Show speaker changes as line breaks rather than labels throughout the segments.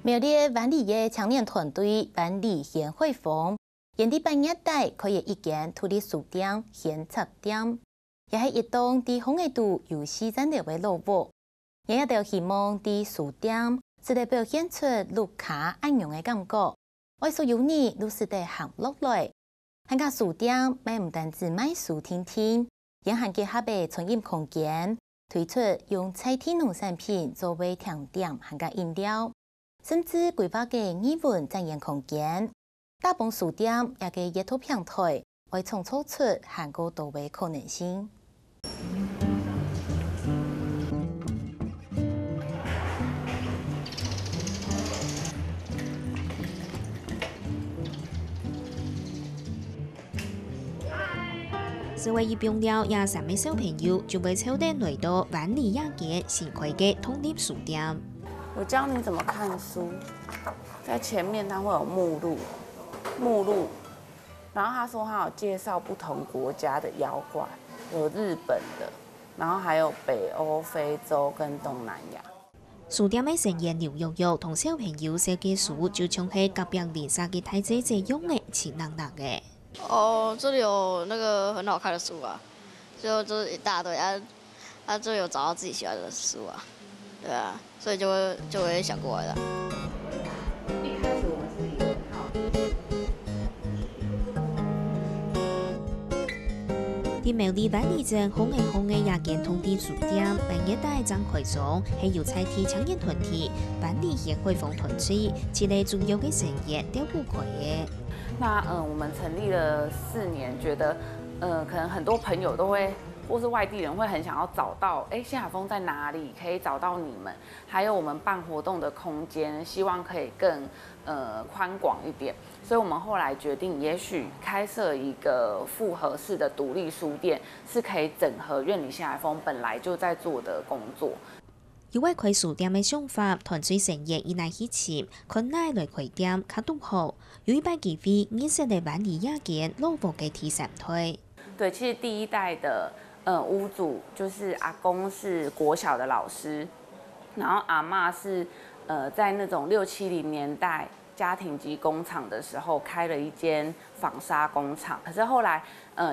苗栗万里的青年团队万里献会坊，原地半夜带开业一间土地书店、献插店，也係一棟伫風藝度有西站的老屋，也就希望伫書店是嚟表現出綠卡安樣的感覺，為所有人都是得行落來。喺個書店咪唔單止賣書聽聽，也還結合嘅餐飲空間，推出用在地農產品作為甜點和個飲料。甚至規劃嘅藝文展演空間，大棚書店也嘅閱讀平台，為創造出韓國多位可能性。
身為一邊了廿三名小朋友，就被抽得來到萬里亞街新開嘅統立書店。
我教你怎麼看書，在前面它會有目錄，然後他說他有介紹不同國家的妖怪，有日本的，然後還有北歐、非洲跟東南亞。
書店嘅成員劉玉玉同小朋友寫嘅書，就像係隔壁鄰舍嘅太姐姐用嘅錢能能嘅。
哦，這裡有那個很好看的書啊，就是一大堆就有找到自己喜歡的書啊。對啊，所以就會想過來了。
一開始我們是以很好
啲苗栗萬里鎮紅嘅夜間通地書店，半夜大張開張，係由在地青年團體萬里獻會坊團隊，一個主要嘅成員都不開嘅。
那我們成立了4年，覺得可能很多朋友都會。或是外地人會很想要找到，謝海峰在哪裡可以找到你們？還有我們辦活動的空間，希望可以更寬廣一點。所以我們後來決定，也許開設一個複合式的獨立書店，是可以整合苑裡謝海峰本來就在做的工作。
因為開書店嘅想法，團隊成員以來起前，佢奶來開店較獨好，有一班機會認識嚟萬里亞街老屋嘅第三代。
對，其實第一代的。屋主就是阿公是國小的老師，然後阿嬷是在那種6、70年代家庭級工廠的時候開了一間紡紗工廠，可是後來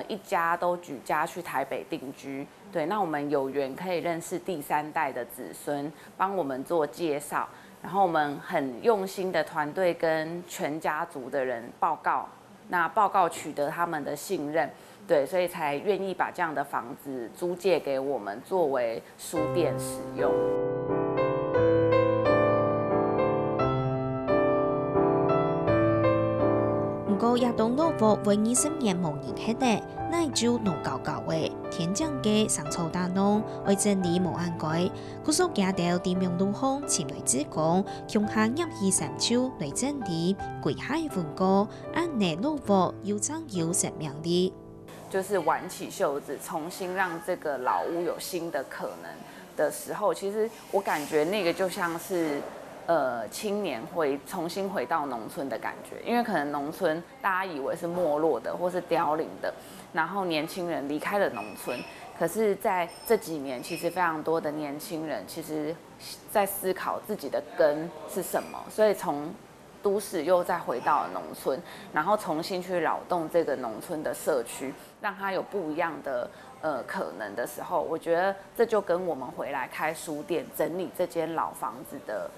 一家都舉家去台北定居。對，那我們有緣可以認識第3代的子孫，幫我們做介紹，然後我們很用心的團隊跟全家族的人報告，那報告取得他們的信任。對，所以才願意把這樣的房子租借給我們，作為書店使用。
不過，一棟老屋為20年無人起的，那就弄高高的天井嘅上草大弄，為整理無安改。古所行到地面路空，前來之講，向下入去山丘來整理，歸海換歌，安內老屋有長有生命力。
就是挽起袖子，重新讓這個老屋有新的可能的時候，其實我感覺那個就像是，青年重新回到農村的感覺，因為可能農村大家以為是沒落的或是凋零的，然後年輕人離開了農村，可是在這幾年，其實非常多的年輕人其實在思考自己的根是什麼，所以從都市又再回到了農村，然後重新去擾動這個農村的社區，讓它有不一樣的可能的時候，我覺得這就跟我們回來開書店整理這間老房子的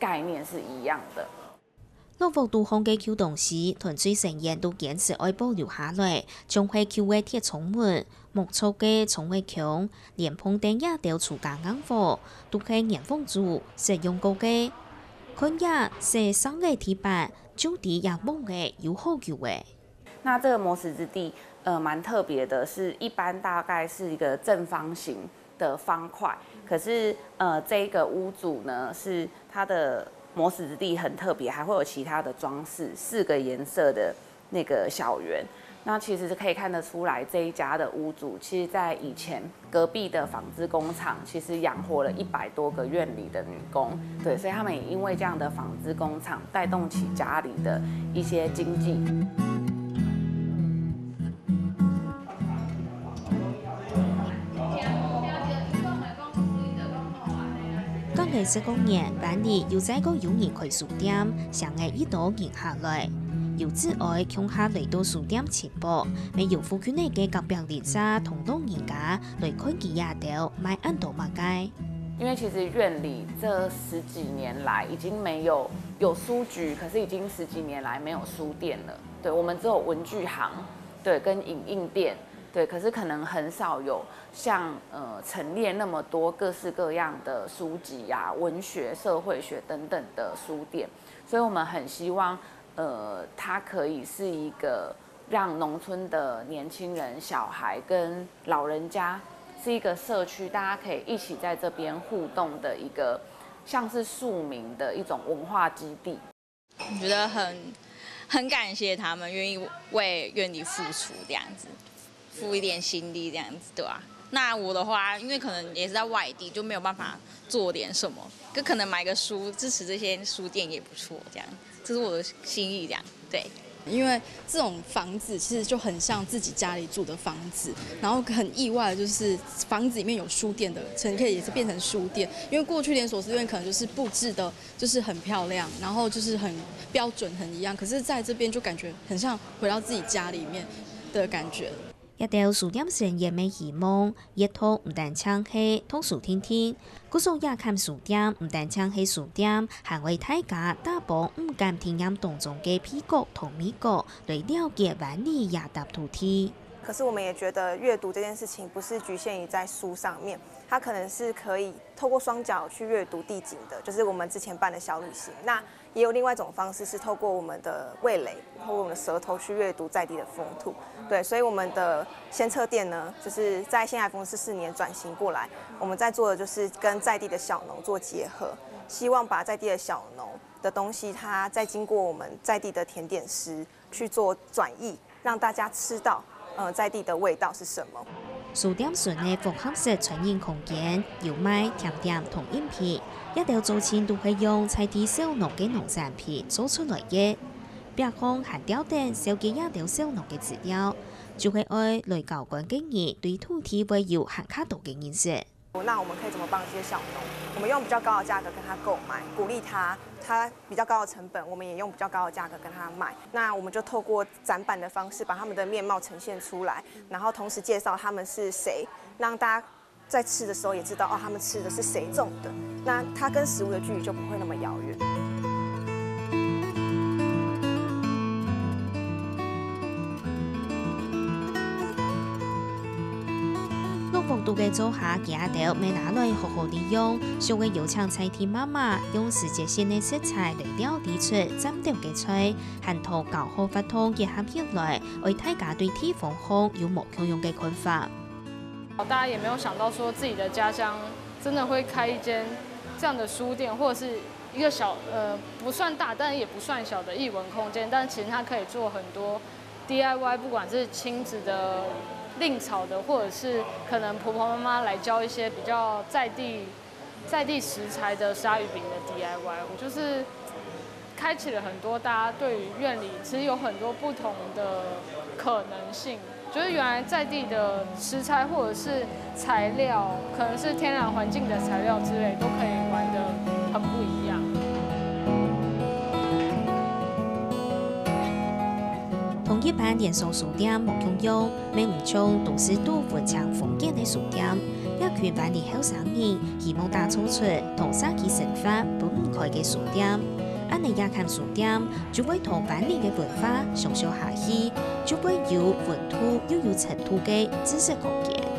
概念是一樣的。
老屋都烘嘅舊東西，團隊成員都堅持愛保留下來，將係舊嘅鐵窗門、木造嘅窗圍牆、連棚頂也đều除膠硬貨，都係嚴封住使用過嘅。看呀，是上嘅鐵板，質地也木嘅，有好久嘅。
那這個磨石之地，蠻特別的，是一般大概是一個正方形的方塊，可是這個屋主呢，是它的磨石之地很特別，還會有其他的裝飾，4個顏色的那個小圓。那其實是可以看得出來，這一家的屋主，其實在以前隔壁的紡織工廠，其實養活了100多個院裡的女工，對，所以他們也因為這樣的紡織工廠，帶動起家裡的一些經濟。
2019年，万里又在個友誼開書店，上嘅一度贏下來。由之外，向下嚟到書店直播，未由附近嘅隔壁鄰舍同到而家來看佢也到買按到乜街。
因為其實院里這10幾年來已經沒有書局，可是已經10幾年來沒有書店了。對，我們只有文具行，對，跟影印店，對，可是可能很少有像陳列那麼多各式各樣的書籍啊、文學、社會學等等的書店，所以我們很希望。它可以是一個讓農村的年輕人、小孩跟老人家是一個社區，大家可以一起在這邊互動的一個，像是庶民的一種文化基地。
我覺得很感謝他們願意為院里付出，這樣子，付一點心力，這樣子，對吧？那我的話，因為可能也是在外地，就沒有辦法做點什麼，就可能買個書支持這些書店也不錯，這樣。這是我的心意，這樣對。
因為這種房子其實就很像自己家裡住的房子，然後很意外的就是房子裡面有書店的，可以也是變成書店。因為過去連鎖書店可能就是佈置的，就是很漂亮，然後就是很標準很一樣，可是在這邊就感覺很像回到自己家裡面的感覺。
一條書店成也未希望，一套唔但唱戲，通書聽聽。嗰種也看書店，唔但唱戲書店，還為大家打破唔敢聽音當中嘅屁股同米角，來了解萬里也踏土地。
可是我們也覺得閱讀這件事情不是局限於在書上面，它可能是可以透過雙腳去閱讀地景的，就是我們之前辦的小旅行。那也有另外一種方式是透過我們的味蕾，透過我們的舌頭去閱讀在地的風土。對，所以我們的先策店呢，就是在新海豐14年轉型過來，我們在做的就是跟在地的小農做結合，希望把在地的小農的東西，它再經過我們在地的甜點師去做轉譯，讓大家吃到在地的味道是什麼。
書店純嘅複合式餐飲空間，有賣甜點同飲品，一條早前都係用在地小農嘅農產品做出來嘅。別項閒掉等小嘅一條小農嘅資料，就係愛來教管嘅人對土地會有很卡度嘅認識。
那我們可以怎麼幫這些小農？我們用比較高的價格跟他購買，鼓勵他比較高的成本，我們也用比較高的價格跟他買。那我們就透過展板的方式，把他們的面貌呈現出來，然後同時介紹他們是誰，讓大家在吃的時候也知道哦，他們吃的是誰種的。那它跟食物的距離就不會那麼遙遠。
福度嘅做下幾下條，未拿來好好利用，就會邀請在地媽媽用世界性嘅食材嚟料理出針對嘅菜，hand圖教學法通結合起來，為大家對地方好有冇共用嘅看法。
大家也沒有想到說自己的家鄉真的會開一間這樣的書店，或者是一個小不算大，但也不算小的藝文空間，但其實它可以做很多 DIY， 不管是親子的。另炒的，或者是可能婆婆媽媽來教一些比較在地食材的鯊魚餅的 DIY， 我就是開啟了很多大家對於院里其實有很多不同的可能性，就是原來在地的食材或者是材料，可能是天然環境的材料之類，都可以玩得很不一樣。
同一般連鎖書店冇共用，每唔種都是都非常封建嘅書店。一群萬里後生人希望打造出同沙基生活分唔開嘅書店。安尼也看書店就會同萬里嘅文化相相下去，就會有本土又有塵土嘅知識空間。